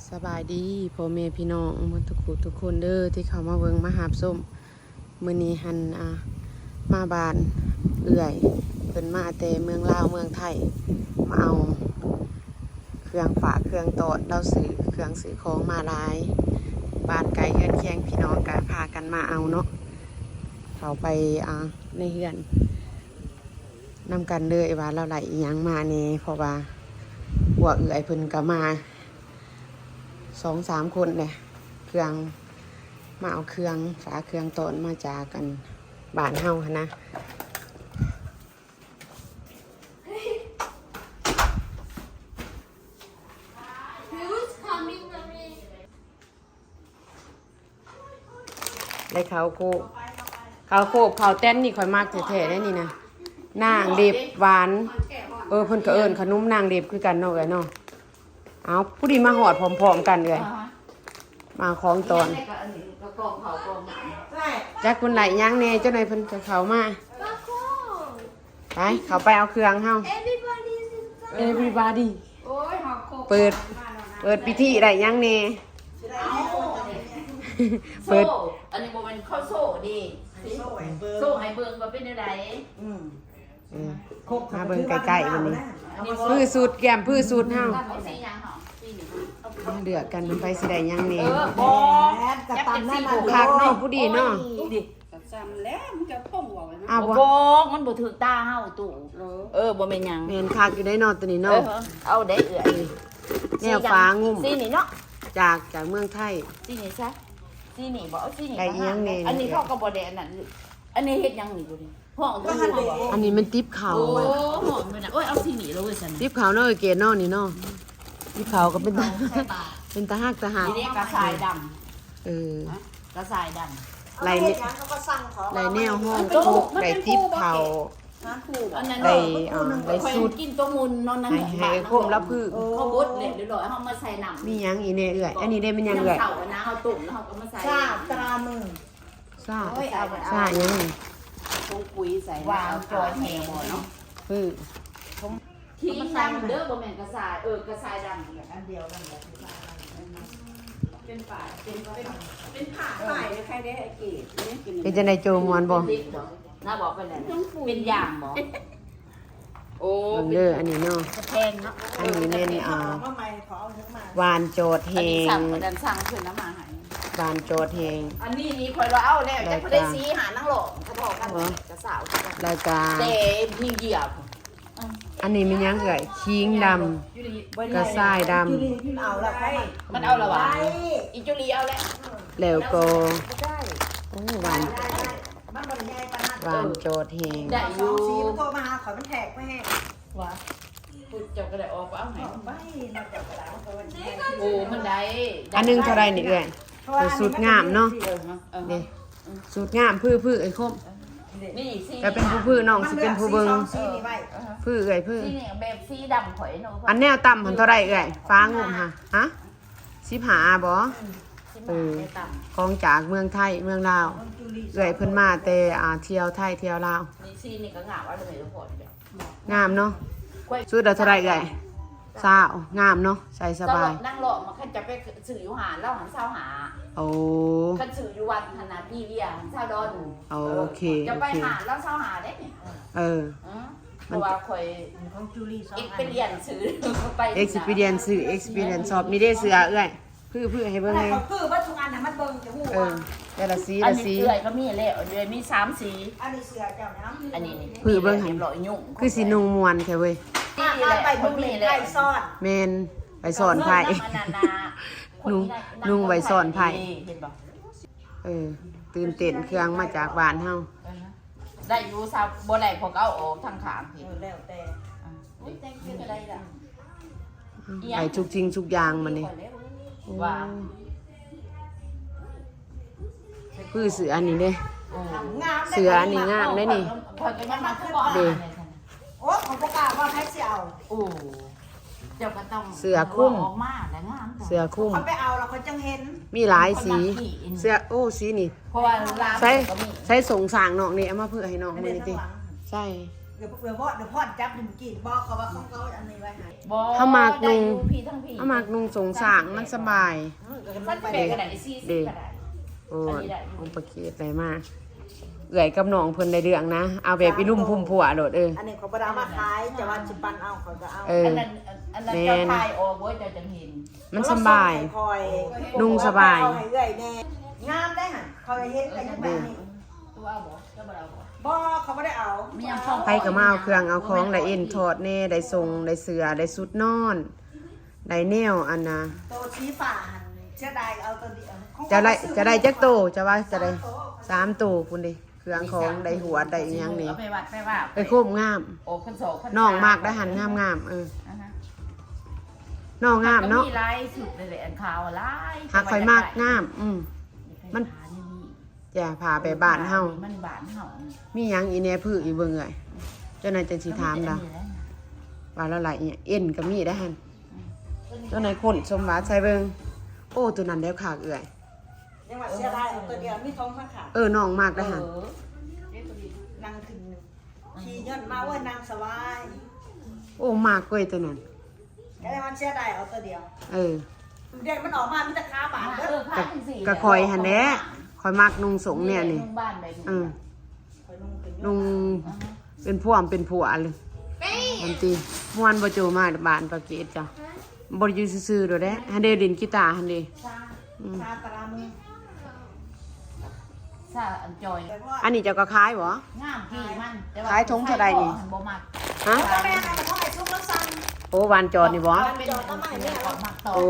สบายดีพ่อแม่พี่น้องทุกคนเด้อที่เขามาเบิ่งมาหาบส้มมื้อนี้หันมาบ้านเอื่อยเพิ่นมาแต่เมืองลาวเมืองไทยมาเอาเครื่องฝากเครื่องตอดเราซื้อเครื่องซื้อของมาหลายบ้านไกลเฮือนเคียงพี่น้องก็พากันมาเอาเนาะเขาไปในเฮือนนำกันเลยว่าเราไหลอีหยังมานี่เพราะว่าพวกเอื่อยเพิ่นก็มา2-3 คนเลยเครื่องมาเอาเครื่องฝาเครื่องตอนมาจากกันบ้านเฮานะเลยเขาโคเขาเต้นนี่ค่อยมากแท้ๆได้นี่นะนางเด็บหวานเพิ่นก็เอิ้นขนมนางเด็บคือกันเนาะเอ้ยเนาะเอาผู้ดีมาหอดพร้อมๆกันเลยมาของตอนจักคนไหลย่างเน่เจ้าหน่อยเพิ่นจะเขามาไปเขาไปเอาเครื่องเฮา everybody เปิดพิธีไหลย่างเน่เปิดอันนี้บ่มันเข้าโซ่ดิโซ่ให้เบิ่งว่าเป็นจังได๋มาเบิ่งใกล้ๆวันนี้พืชสูตรแก้มพืชสูตรเฮาเดือดกันไปสิได้ย่างเน่บ่กระตำนั่นน่ะ คักเนาะผู้ดีเนาะจำแล้วมันจะพ่งบอกเลยนะ อ้าวบ่ บ่มันบ่ถึกตาเฮาตู่บ่แม่นหยัง แม่นคักอยู่ได้เนาะตัวนี้เนาะ เอาได้เอื้อย แนวฟ้างุ่ม สีนี่เนาะจากเมืองไทยสีนี่ซะสีนี่บ่เอาสีนี่ ได้อีหยังแน่ อันนี้เขาก็บ่ได้อันนั้นอันนี้เฮ็ดหยังนี่บ่นี่ห้องก็อยู่บ่ อันนี้มันติ๊บเขา โอ้ห้องมันน่ะโอ้ยเอาสีนี่แล้วเว้ยซั่น ติ๊บเขาเนาะเกศเนาะนี่เนาะติ๊บเขาก็เป็นเป็นตาฮักตาหัก นี่กระสายดำกระสายดำไหล เขาก็สั่งขอ ไหลแนวห้องทุกไหลติ๊บเขา อันนั้น ไหลสูตร กินตัวมุนนอนนั้น ให้คมรับพืช เขาบดเลยเดี๋ยวเอามาใส่น้ำ มีหยังอีเนี่ยเอื้อยอันนี้ได้เป็นหยังเอื้อย เข่านะเขาตุ่มแล้วเขาก็มาใส่ ชาตรามือ ซ่า เอา ซ่ายังนี่ ตรงปุ๋ยใส่วางจอยแหงเนาะ พืช ทิ้งดำเด้อบ่แม่นกระสายกระสายดำ อันเดียวกันแหละ เป็นป่าเป็นผ่า ฝ่ายใครได้ไอ้เกศ เป็นจังได๋โจมวนบ่ น่าบอกไปเลยเป็นอย่างบ่โอ้ เบิ่งเด้ออันนี้เนาะ แพงเนาะ อันนี้แม่น มาใหม่ขอเอาเนื้อมา หวานโจดแฮ สั่ง ง ดันสั่งเพิ่นน้ำมาให้ หวานโจดแฮง อันนี้นี่คอยเราเอาแล้วจะเขาได้ซีหานั่งหลอกเขาบอกกันกระสาว รายการ แต่มีเหยียบ อันนี้มีหยังเอื้อยขิงดำกระส่ายดำ เอาละไป มันเอาละวะอีจุลีเอาแล้ว แล้วก็โอ้หวาน มันบริยายปนัด หวานโจดแฮง ได้อ สอยู่ งสีมันโทรมาหาขอมันแทกไม่ให้ วะพูดจับก็ได้ออกเอาไหน ไปมาจับกระดาษตัวนี้ โอ้มันได้ อันนึงเท่าไรนี่เอื้อยสูตรงามเนาะนี่สูตรงามพื้อไอ้คม นี่ซี ก็เป็นผู้น้องสิเป็นผู้เบิ่งพื้เอื้อยพื้ ซีนี่แบบซีดำข่อยเนาะ อันแนวต่ำหันเท่าไรเอื้อยฟ้างุ่มฮะ15บ่ของจากเมืองไทยเมืองลาวเอื้อยเพิ่นมาแต่เที่ยวไทยเที่ยวลาว นี่ซีนี่ก็งามว่าเลยทุกคนเดี๋ยว งามเนาะสูตรเท่าไรเอื้อยสาวงามเนาะใส่สบาย นั่งหลอกมาคันจะไปสื่ออยู่หาเล่าหันเศร้าหา โอ้ คันสื่ออยู่วันขนาดพี่เวียหันเศร้าดอน โอเค จะ โอ ไป เค หาเล่าเศร้าหาได้เนี่ย เพราะว่าคอย ของจูลี่สอง เอ็กเป็นเรียนสื่อไป experience ซื้อ experience สอบนี่ได้เสือเอื้อยพื้ให้เบิ่ง แต่ ให้ เขาคือว่าทุกอันน่ะมันเบิ่งจะหู แต่ละสี อัน ละ นี้ สี เอื่อยก็มีแล้วเดือยมี3 สี อันนี้เสือเจ้าน้ำ อันนี้นี่ พื้เบิ่งให้ ร้อยยุ่ง คือสินุ่งมวนแท้เว้ย ถ้าไปเบิ่งนี่ไก่ซ่อน แม่นไปสอนไผ นุ่งไว้สอนไผ่ เห็นบ่ ตื่นเต้นเครื่องมาจากบ้านเฮา ได้อยู่ซาบ่ได้พวกเอาออกทางขางพี่ แล้วแต่ แต่งคือได้ล่ะ ไปทุกจริงทุกอย่างมันนี่ ว่า พื้เสืออันนี้เด้ งาม เสืออันนี้งามได้นี่ คอยก็ยังมาคือบ่อ่าน โอ้ของประกาศว่าใครสิเอา โอ้เจ้าก็ต้อง เสือคุ้ม ออกมาแล้วงาม เสือคุ้ม เขาไปเอาแล้วเขาจังเห็น มีหลายสี เสือโอ้สีนี่ เพราะว่าร้าน ใช้ ก็มี ใช้สงสางน้องนี่เอามาเพื่อให้น้อง ไม่ มื ได้ อ ทั้ ติ งหลัง ใช่ เดี๋ยวพ่อจับหนึ่งกินบอกเขาว่าเขาอันนี้ไว้ให้ บ่ ถ้าหมากนุ่ง ได้อยู่พี่ทั้งพี่ ถ้าหมากนุ่งสงสางมันสบาย มันเป็นกระดาษ40กระดาษ โอ้ยองประเกตไปมากเอื่อยกับน้องเพิ่นได้เรื่องนะเอาแบบอีลุ่มพุ่มผัวโดดอันนี้เขาบ่ได้เอามาขายแต่ว่าสิปันเอาเขาจะเอา อันนั้นเจ้าทายออกบ่เจ้าจังเห็น มันสบาย คอย นุ่งสบาย เอให้เอื้อยแน่งามได้หั่นเขาจะเฮ็ดกันยังแบบนี้ ตัวเอาบ่เจ้าบ่เอาบ่ บ่เขาบ่ได้เอา มียังช่อง ไปก็มาเอาเครื่องเอาของได้เอ็นทอดแน่ได้ทรงได้เสือได้สุดนอนได้แนวอันน่ะ โตชี้ฝ่าหั่นเสียดายเอาตัวเดียวของ จะได้จักโตจะว่าจะได้3โตคุณดิเครื่องของได้หัวได้อีหยังนี่ เอาไปวัดไปว่า ไปโคมงาม โอ้พันสองพัน น้องมากได้หันงามๆน้องงามเนาะ มีลายสุดเลยอันขาวลาย หากข่อยมากงามมันจะพาไปบ้านเฮา มันบ้านเฮา มีหยังอีแหน่พื้อีเบิ่งเอ้ยเจ้านายจังสิถามดาว่าแล้วหลายอีหยังเอ็นก็มีได้หั่นเจ้านายคนสมบัติใส่เบิ่งโอ้ตัวนั้นแล้วขากเอื้อย ยังว่าเสียดายเอาตัวเดียวมีท้องข้างขา น้องมากได้หั่น นางถึงขี่ย้อนมาเว้ยนางสบาย โอ้มากเว้ยตัวนั้น แค่มันเสียดายเอาตัวเดียว เด็กมันออกมามีแต่ขาบาดเด้อ ก็คอยหั่นแหละคอยมักนุ่งสงเนี่ยนี่ บ้านไปดู คอยนุ่งเป็น นุ่งเป็นพวมเป็นผัวเลยมันตีม่วนบ่โจมาบ้านปากเกตจ้ะบ่ได้อยู่ซื่อๆดอกเด้หันเด้ดินกีตาร์หันเด้ ชาตรามือ ซาอันจอย อันนี้เจ้าก็ขายบ่ งามพี่มันแต่ว่า ขายถุงเท่าใดนี่ บ่มัก ฮะ แม่เอาเท่าไหร่ชุบแล้วสั่ง โอ้วานจอดนี่บ่ เป็นจอยแม่ก็มักต่อ โอ้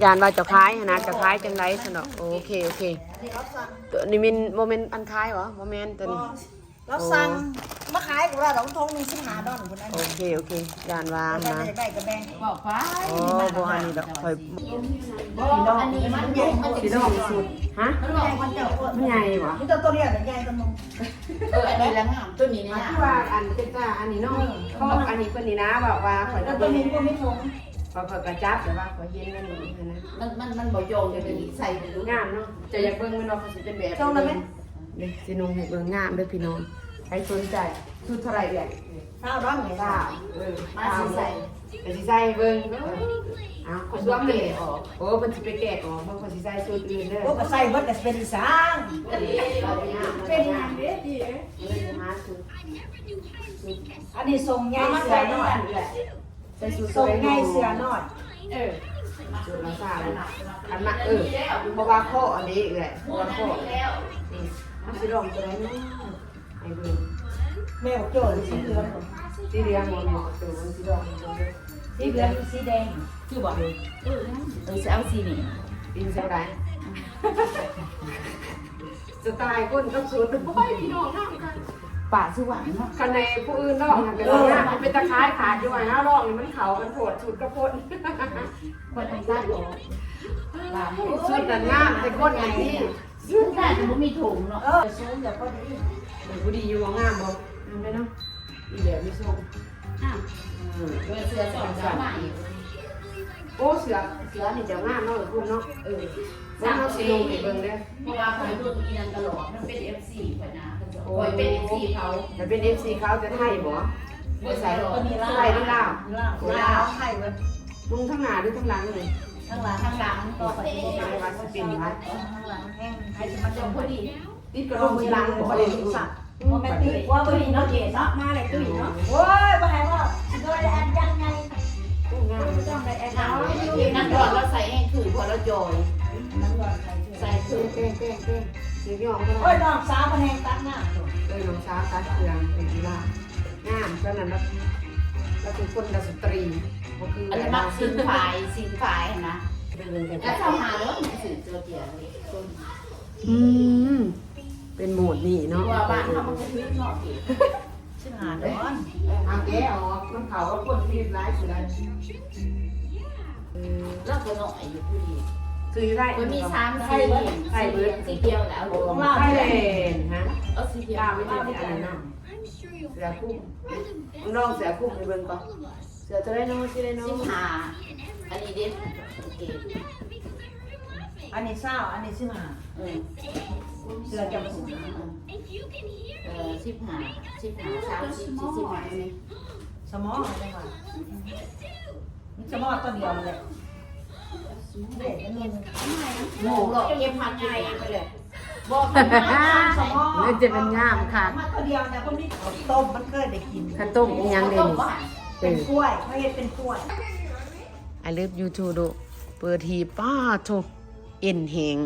ยานว่าเจ้าขายหั่นนะเจ้าขายจังได๋ซั่นดอกโอเคโอเค นี่เขาสั่ง ตัวนี้มันบ่แม่นอันขายบ่บ่แม่นตัวนี้ แล้วสั่งมาขายกับเราทงนึงสิหาดอนคนนั้น โอเคโอเคยานว่า แล้ว นะ จะได้กับแบง บอกไป โอ้บ่อันนี้ดอกค่อย อันนี้มันใหญ่มัน สิดอกสุดฮะ มันบอกมันจะอ้วน มันใหญ่บ่ นี่ตัวเรียกใหญ่ตัวมึง อันนี้แล้วงามตัวนี้เนี่ย ที่ว่าอันเป็นตาอันนี้เนาะเขาบอกอันนี้เพิ่นนี่นะบอกว่าข่อย แล้ว จะ ตัว เป็น นี้ก็ไม่ทง ข่อยกระจับแต่ว่าข่อยเห็นนั่นนี่นะ มันบ่โยงจะเป็นใส่ไปดู งามเนาะจะอยากเบิ่งมันเนาะเขาสิเป็นแบบนี่สินุ่งให้เบิ่งงามเด้อพี่น้องใครสนใจชุดเท่าไหร่เอ่ย ข้าวร้อนไง จ้า มาสิใส่ ก็สิใส่เบิ่งอ้าวคนสวมเลยออกโอ้เพิ่นสิไปแกะออกเพิ่นก็สิใส่ชุดอื่นเด้อ พวกก็ใส่เบิดก็เป็นสาง เป็นงามเด้อดีหาชุด อันนี้ทรงใหญ่ เอามา เสื ใส่ อ น้ น้ อ อย ย ใส่ชุด ทรงใหญ่เสือน้อย ชุดละซ่าเลยอันน่ะเพราะว่าข้ออันนี้เอ้ยเพราะว่าข้อ มันสิลองตัวนี้ไอ้เบิ่ง แม่บอกโจ้สีเหลือง สีเหลืองมันตัวมันสิลองตัวนี้ สีเหลืองสีแดง คือบอกจะเอาสีนี่ ดินเท่าไรสไตล์คนต้องสูตรเป็นบ่อยพี่น้องน้ำกัน ป่าสว่างเนาะ คันในผู้อื่นลองเป็นมันเป็นตะไคร้ขาดอยู่ว่าลองมันเขามันโผดชุดกระพ่น คนทางซ้ายบอกลา ชุดนั้นงามแต่คนอย่างนี้ ซึ่งถ้าจะไม่มีถุงเนาะ สูงแต่พอดี มันผู้ดีอยู่งามบ่งามได้เนาะอีแบบมีทรง เสือสองสามใหม่ โอ้เสือนี่จะงามเนาะคุณเนาะว่าเฮาสิลงให้เบิ่งเด้อ เพราะว่าคอยเบิ่งอีนันตลอดมันเป็น FC คอยนะคอยเป็น FC เขา แต่เป็น FC เขาจะไทยบ่บ่ใส่ ก็มี ไทยหรือลาว ลาวไข่เว้ย ลุงทั้งหน้าหรือทั้งหลังเลย ข้างหลัง ข้างหลังก็ไป ว่าสิเป็นว่า ข้างหลังแห้งใครจะมา จ จ ง ม พ พ อ อ ดี ดี ติดกระโดดหลังบ่ พอ ได้ ดี รู้ สั สั ก ก โมเมนต์ว่าพอดีเนาะเย็นเนาะมาเลยตุ้ยเนาะโอ้ยมาให้ว่าโดยอันยังไง งาม ต้องได้แอน นั่ เอา งนั่งก่อนเราใส่เองถือพอเราจอย น้ำร้อนใส่ ใส่ถือ เก่งเสียงยองก็ โอ้ ได้ ยน้องสาวมาแห้งตักหน้า น้องสาวตัดเครื่องเป็นกีฬางามเท่านั้นแล้วเป็นคนดสตรีก็คือ อันนี้มักสินฝายนะ เป็นเรื่องกัน แล้วทำหาแล้วมันสื่อเจอเจียเลย เป็นโหมดนี่เนาะ ว่าบ้านเขามันจะพื้นเนาะอีก ชื่อหาดอน เอาแกออกน้ำเขาว่าคนที่ร้ายสุดเลย แล้วก็หน่อยอยู่พอดี คือได้ มันมี3สีใส่เบิร์ดสีเขียวแล้ว ไทยแลนด์ฮะ เอาสีเขียว ดาวไม่ได้ที่อะไรนะเสือคุ้มน้องเสือคุ้มไปเบิ่งก่อนเสือจะได้น้องสิได้น้อง 15อันนี้เด็ดโอเค อันนี้เศร้าอันนี้ชื่อหา เออ เดือนจะมาสูง 15 นี่ สมองอะไรวะสมองตัวเดียวเลยเด็กมัน หมูหรอกเก็บผักใหญ่ไปเลยบอก สมอง มันจะเป็นงามค่ะ มาตัวเดียวเนี่ยพวกนี้ต้มมันเคยได้กิน ข้าวต้มอีหยังเด่น เป็นกล้วยเขาเห็นเป็นกล้วย ไอเลิฟยูทูดูเปิดทีป้าโถเอ็นเหง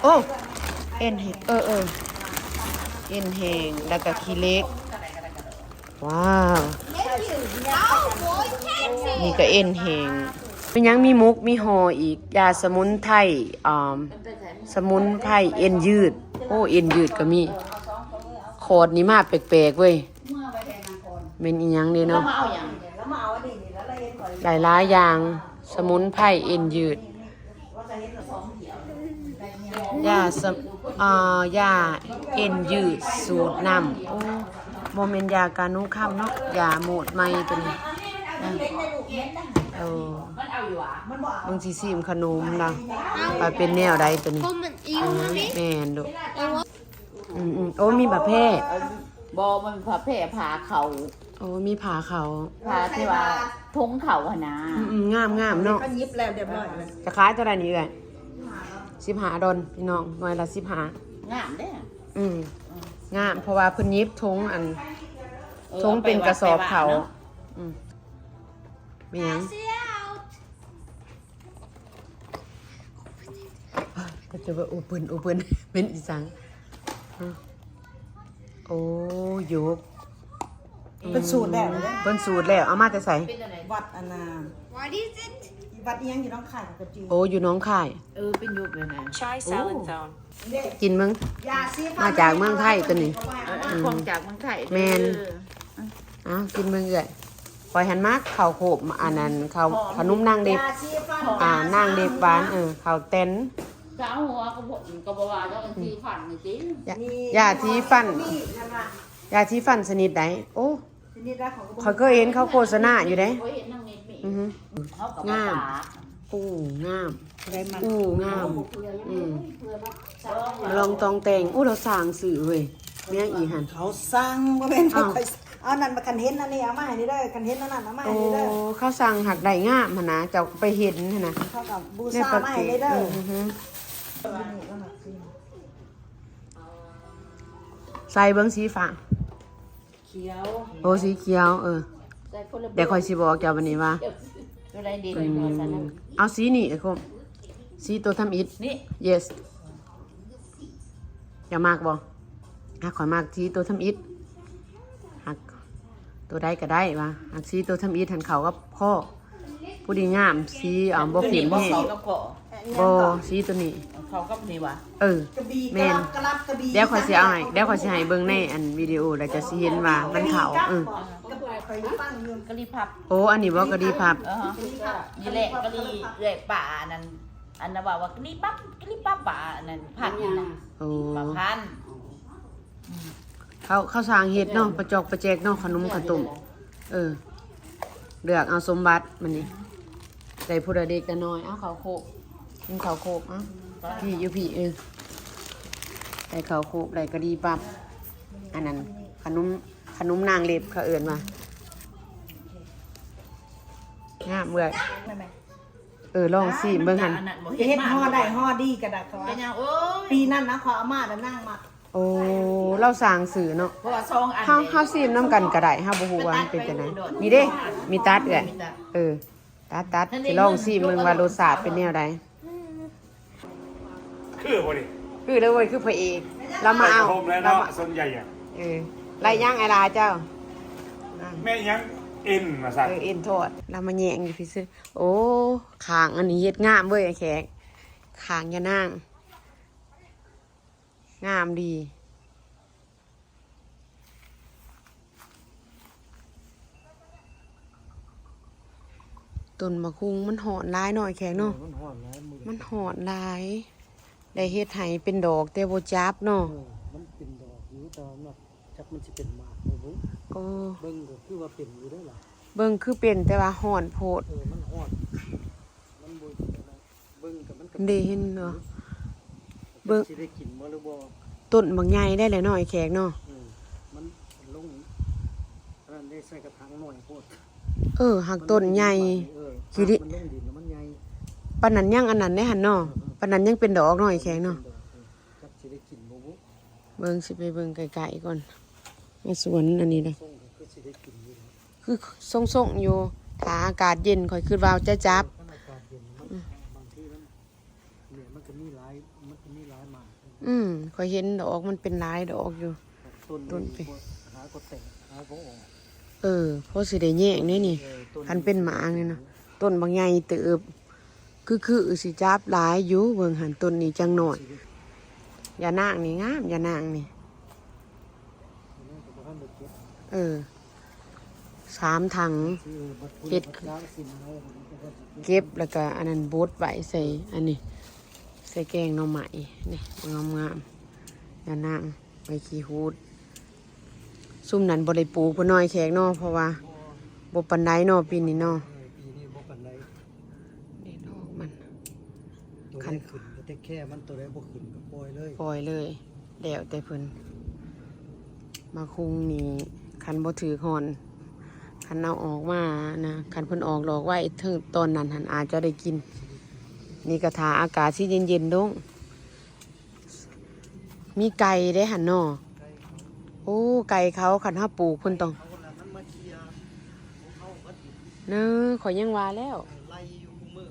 โอ้เอ็นเหงเอ็นเหงแล้วก็ขี้เล็กว้าวนี่ก็เอ็นเหงมันยังมีมุกมีหออีกยาสมุนไพรสมุนไพรเอ็นยืดโอ้เอ็นยืดก็มีโคดนี่มาแปลกๆเว้ยเป็นอีหยังดีเนาะ แล้วมาเอาอันนี้แล้วเราเห็นก่อน หลายๆอย่างสมุนไพรเอ็นยืด ว่าจะเห็นเราสองเดียวย าสมยาเอ็นยืดสูตรน้ำโอ้โมเมนยาการนุ่งค่ำเนาะยาโหมดไม่ตัวนี้ เห็นในลูกเห็นนะ มันเอาอยู่อ่ะ มันบอก บางทีซิมขนมนะไปเป็นแนวใดตัวนี้แม่นดูโอ้มีแบบแพร่ บอมันผ่าแผ่ผ่าเขา โอ้มีผ่าเขา ผ่าที่ว่าทงเขาหนะ งามเนาะ ก็ยิบแล้วเรียบร้อยเลย จะขายตัวใดนี่เอ่ย15 ดอลพี่น้องหน่วยละ15 งามเด้อ งามเพราะว่าเพิ่นยิบทงอันทงเป็นกระสอบเขามีหยังก็จะว่าโอเปินเป็นอีสังโอ้ยก เป็นสูตรแล้วเลย เพิ่นสูตรแล้วเอามาแต่ใส่ เป็นอะไร วัดอนาวัดอีหยังอยู่น้องไข่กับจี โอ้อยู่หน้องค่าย เป็นยุคเลยนะ Try Salad Zone. กินมึง ยาซีฟัน มาจากเมืองไทยตัวนี้ ของจากเมืองไทย แมน อ้าวกินมึงเอ้ยปล่อยหันมากข้าวโขบอันนั้นข้าวขนมนางเด็บ ยาซีฟัน นางเด็บหวานข้าวเต้น สาวหัวกระบอกกระบอกว่าแล้วมันทีขันนี่จริง ยาที่ฟัน นี่นะมาย าที่ฟันชนิดใดโอ้ ทีนี้รักของกระบอก เขาเคยเห็นเขาโฆษณาอยู่เด้ โอ้ยเห็นนั่งนิดมี อือฮึ เขากับ งาม ปาก อู้งาม ได้มัน อู้งามลองตองแต่งอู้เราสร้างสื่อเว้ยเมียอีหัน เขาสั่งว่าเป็น อ้าว เอานั่นมาคันเห็นอันนี้เอามาให้นี่ได้คันเห็นอันนั้นเอามา โอ้ ให้นี่ได้ เขาสั่งหักได้งามหั่นนะเจ้าไปเห็นหั่นนะ เขากับบู ใน ซา ป มา ฏิ ให้นี่ได้ อือฮึใส่เบิ้งสีฟ้า เขียว โอ้สีเขียวเดี๋ยวคอยสิบอกเจ้าวันนี้ว่า อะไรดี เอาสีนี่ไอ้คมสีตัวทำอิฐ นี่ yes อย่ามากบ่ขอยมากสีตัวทำอิฐหักตัวใดก็ได้ว่าหักสีตัวทำอิฐหันเขากับพ่อผู้ดีงามสีบ่เปลี่ยน บ่ แห้ง เขากับเกาะ บ่สีตัวนี้ เขากับนี่วะ เออ กระบี่ แม่น กระลับกระบี่ เดี๋ยวคอยสิเอาให้เดี๋ยวคอยสิให้เบิ่งในอันวิดีโอแล้วจะสิเห็นว่ามันขาวกระคอยฟังอยู่ กะลีพับ โอ้อันนี้บ่ก็ดีพับ นี่แหละกะลีเรื่อยป่านั่นอันนั้นว่ากะลีปั๊บป่านั่นพันนะ โอ้ ป่าพัน เขาสร้างเฮ็ดเนาะประจอกประแจกเนาะขนมขนมเลือกเอาสมบัติมันนี่ได้ผู้ใดเด็กแต่น้อยเอาข้าวโคกกินข้าวโคกพี่อยู่พี่ได้ข้าวโคกได้ก็ดีปั๊บอันนั้นขนมนางเล็บเขาเอิ้นว่างามเมื่อยลองสิเบิ่งหั่น เฮ็ดห่อได้ห่อดีกระดาษเขา เป็นยังโอ้ย ปีนั้นนะขออามาแล้วนั่งมา โอ้เราสร้างสื่อเนาะ เพราะว่าซองอัน เฮาซีมน้ำกันก็ได้เฮาบ่ฮู้ว่ามันเป็นจังไดมีเด้มีตัดเอ้ยตัดสิลองซีมเบิ่งว่ารสชาติเป็นแนวใด คือพอดี คือเลยเว้ยคือพระเอกเรามาเอา โฮมแล้ว เรา เนาะ มา ส่วนใหญ่อะ ไรย่างไอลาเจ้า แม่ยังเอ็นมาสั่น เอ็นทอดเรามาแยงอยู่พี่ซื้อโอ้ขางอันนี้เฮ็ดงามเว้ยไอ้แขกขางยะนางงามดีต้นมะคุงมันหอนหลายหน่อยแขกเนาะมันหอนหลายได้เฮ็ดให้เป็นดอกแต่บ่จับเนาะ มันเป็นดอกอยู่แต่ว่ามันจักมันสิเป็นหมากบ่รู้ โอ้ เบิ่งก็คือว่าเป็นอยู่ได้อล่ะ เบิ่งคือเป็นแต่ว่าหอนโพด มันฮอดมันบ่เป็นอะไรเบิ่งกับมัน เด้เห็นเนาะเบิ่ง สิได้กินบ่หรือบ่ ต้นบางใหญ่ได้แหละเนาะไอ้แขกเนาะ มันลงอันนั้นได้ใส่กระถางหน่อยโพด หักต้นใหญ่ สิดิมันลงดินแล้วมันใหญ่ ปานนั้นยังอันนั้นได้หั่นเนาะปานนั้นยังเป็นดอกเนาะไอ้แขกเนาะ จักสิได้กินบ่บุ เบิ่งสิไปเบิ่งไกลๆก่อนในสวนอันนี้นะ ส่งก็คือสิได้กินอยู่ คือส่งๆอยู่ถ้าอากาศเย็นค่อยคิดว่าจะจับ ถ้าอากาศเย็นมันบางทีมันก็มีหลายหมาก ค่อยเห็นดอกมันเป็นหลายดอกอยู่ ต้นไป หาก็แตกหาก็ออก เพราะสิได้แยกนี่นี่ คันเป็นหมานี่นะต้นบางใหญ่เติบคือสิจับหลายอยู่เบิ่งหันต้นนี้จังหน่อยอย่านางนี่งามอย่านางนี่3 ถังเฮ็ดเก็บแล้วก็อันนั้นบดไว้ใส่อันนี้ใส่แกงหน่อไม้นี่งามๆอย่านางไว้ขี้ฮูดซุ่มนั้นบ่ได้ปลูกเพิ่นน้อยแขกเนาะเพราะว่าบ่ปานใดเนาะปีนี้เนาะ ปีนี้บ่ปานใด นี่ดอกมัน ตัวได้ขึ้นก็แต่แค่มันตัวได้บ่ขึ้นก็ปล่อยเลย ปล่อยเลยแล้วแต่เพิ่นมาคุงนี่คันบ่ถือหอนคันเอาออกมานะคันเพิ่นออกดอกไว้ถึงตอนนั้นหันอาจจะได้กิน นี่กระถาอากาศสิเย็นๆดงมีไก่ได้หันเนาะโอ้ไก่เขาคันเฮาปลูกเพิ่นต้อง เอาละมันมาเคลียร์เขาก็ เน้อข่อยยังว่าแล้ว ไล่อยู่คุมือ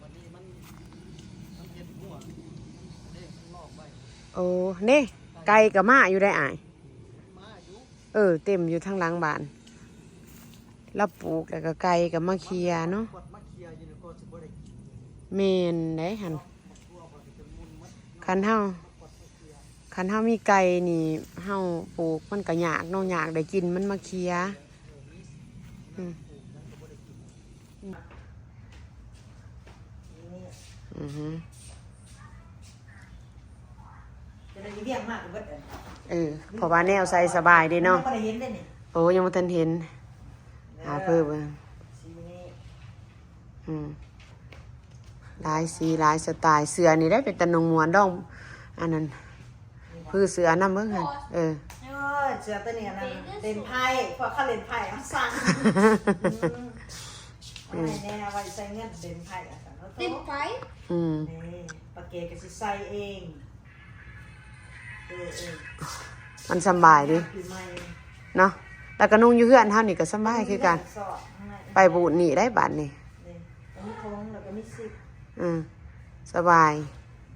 วันนี้มันเฮ็ดหัวเด้ข้างนอกไว้ โอ้เด้ไก่กับม้าอยู่ได้อ้าย มาอยู่ เต็มอยู่ทางหลังบ้านแล้วปลูกแล้วก็ไก่กับมาเคลียร์เนาะ กดมาเคลียร์อยู่นี่ก็สิบ่ได้กิน เมนได้หันคันเฮามีไก่นี่เฮาปลูกมันก็ยากเนาะยากได้กินมันมาเคลียร์อือฮึ จะได้เรียกมากกว่าเบิดเพราะว่าแนวใส่สบายเด้เนาะ ก็ได้เห็นได้นี่ โอ้ยังบ่ทันเห็นหาเพิ่มสีนี้ หลายสีหลายสไตล์เสือนี่ได้เป็นตะนงมวนดองอันนั้นคือเสือนำเบิ่งหั่นเสือตัวนี้นะเล่นไพ่พอเขาเล่นไพ่เขาสั่งไม่แน่ว่าใส่เงินเล่นไพ่อ่ะสั่งเขา ติดไฟ นี่ปากเกก็สิใส่เองมันสบายดิเนาะแล้วก็นุ่งอยู่เฮือนเฮานี่ก็สบายคือกันไปบูดนี่ได้บัดนี่มีทงแล้วก็มีซิปสบาย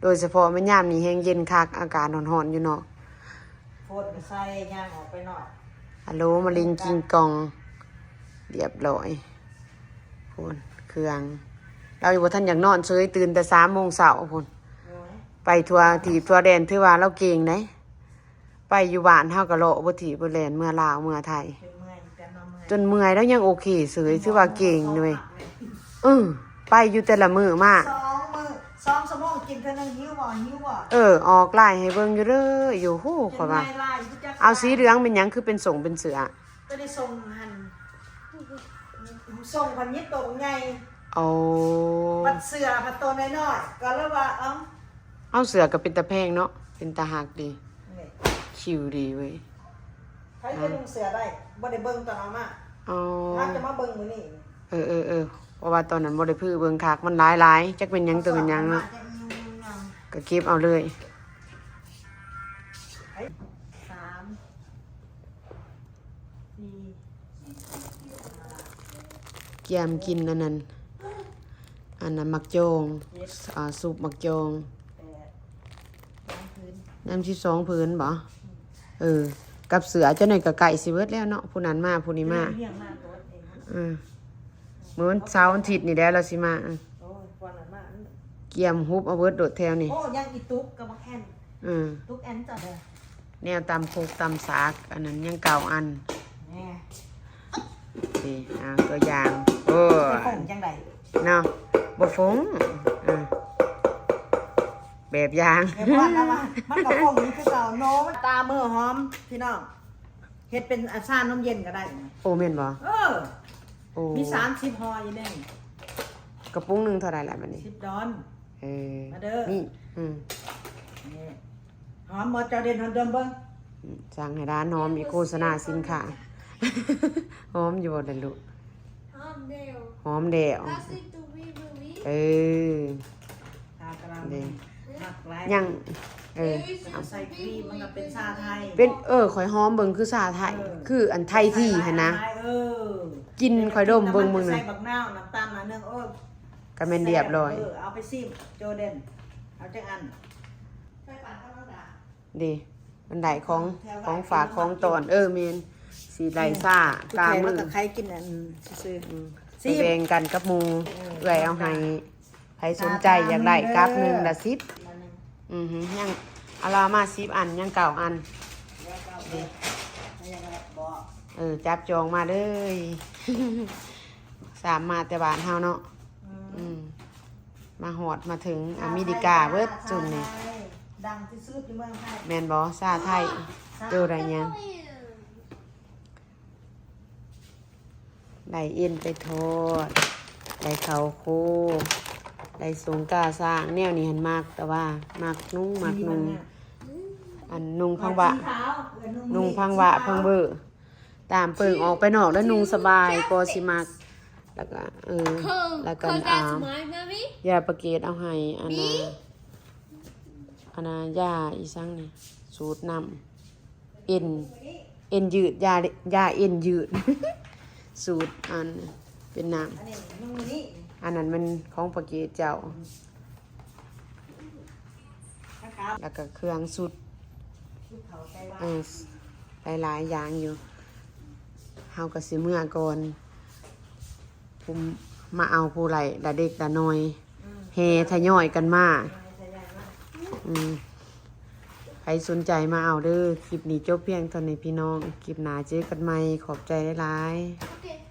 โดยเฉพาะแม่ยามนี่แฮงเย็นคักอากาศร้อนๆอยู่เนาะโฟดก็ใส่ย่างออกไปหน่อยฮัลโหลมะลิงกิงกองเรียบร้อยพุ่นเครื่องเราอยู่บ่ทันอยากนอนเฉยตื่นแต่3 โมงเช้าพุ่นไปทั่วถีบทั่วแดนถือว่าเราเก่งเด้ไปอยู่บ้านเฮาก็เลาะบ่ถีบบ่แล่นเมื่อลาวเมื่อไทยจนเมื่อยแล้วยังโอเคเสยถือว่าเก่งเลยไปอยู่แต่ละมื้อมา 2 ชั่วโมงกินเท่านึงหิวบ่ออกไล่ให้เบิ่งอยู่เด้ออยู่โหขอยว่าเอาสีเหลืองเป็นหยังคือเป็นส่งเป็นเสือก็ได้ส่งหั่นส่งพันยิบตัวใหญ่ปัดเสือพัดตัวน้อยๆก็แล้วว่าเอาเสือก็เป็นตะแพงเนาะเป็นตาหักดีคิวดีเว้ยใครจะลงเสือได้บ่ได้เบิ่งตอนเอามาถ้าจะมาเบิ่งมื้อนี้เพราะว่าตอนนั้นบ่ได้พื้อเบิ่งคักมันหลายๆจักเป็นหยังตัวเป็นหยังเนาะก็เก็บเอาเลยเกี่ยมกินอันนั้นมักโจงซุปมักโจงน้ำที่2 พื้นบ่กับเสือเจ้าหน่อยกับไก่สิเบิดแล้วเนาะผู้นั้นมาผู้นี้มาเหมือนเช้าวันอาทิตย์นี่แล้วเราสิมาเกี่ยมฮุบเอาเบิดโดดแถวนี่ยังอีตุ๊กกับบักแอนตุ๊กแอนจ้ะแนวตำโคกตำสากอันนั้นยังเก่าอันนี่ตัวอย่างฟงจังไดเนาะบ่ฟงแบบอย่างมันก็ฟงนี่คือเก่าโนตามือหอมพี่น้องเฮ็ดเป็นอาชานมเย็นก็ได้โอ้แม่นบ่มี30 ห่ออยู่แน่กระปุกนึงเท่าไหร่ล่ะบัดนี้$10 มาเด้อ นี่ นี่หอมหมดเจ้าเด่นหอมเดิมเบิ่ง สั่งให้ร้านหอมอีกโฆษณาสินค้า หอมอยู่บ่ล่ะลูก Hamdeo. หอมแดว Plastic to be movie. เออ ชากำลัง เด้ หักหลาย ยังเออ เอาใส่ครีมมันก็เป็นชาไทย เป็นข่อยหอมเบิ่งคือชาไทย คืออันไทยที่หั่นนะ เออ กินข่อยดมเบิ่งมึง ใส่ น่ะ บักนาวน้ำตาลหน่อยนึงโอ้ย ก็แม่นเรียบร้อย เอาไปซิมโจเดนเอาจังอันใส่ปานธรรมดา ดีมันได้ของฝากของตอนแม่นสิได้ซ่ากามือ ใครกินอันซื้อ ไปแบ่งกันกับหมู่เอื้อยเอาให้ใครสนใจอยากได้กับหนึงละ10ยังเอาลามา10อันยัง9อันจับจองมาเลย สามมาแต่บ้านเฮาเนาะมาหอดมาถึงอเมริกาเบิดจุ่มนี่ ดังที่สุดในเมืองไทย แม่นบ่ซาไทยเจอได้ยังได้เอ็นไปทอดได้ข้าวโคได้สงกาสร้างแนวนี้หันมากแต่ว่ามักนุ่งอันนุ่งพังวะนุ่งพังวะพังเบอร์ตามเปิงออกไปนอกแล้วนุ่งสบายก็สิมักแล้วก็แล้วก็ Cause that's my mommy. ยาประเกตเอาให้อันน่ะยาอีสังนี่สูตรนำเอ็นยืดยาเอ็นยืด สูตรอันเป็นน้ อันนี้นุ่งนี่ ำอันนั้นมันของประเกตเจ้า นะครับ แล้วก็เครื่องสุด ชุดเขาใจว่า หลายๆอย่างอยู่เฮาก็สิเมื่อก่อนผมมาเอาผู้ไหลละเด็กละน้อยเฮทยอยกันมาใครสนใจมาเอาเด้อคลิปนี้จบเพียงเท่านี้พี่น้องคลิปหน้าเจอกันใหม่ขอบใจหลายๆ Okay.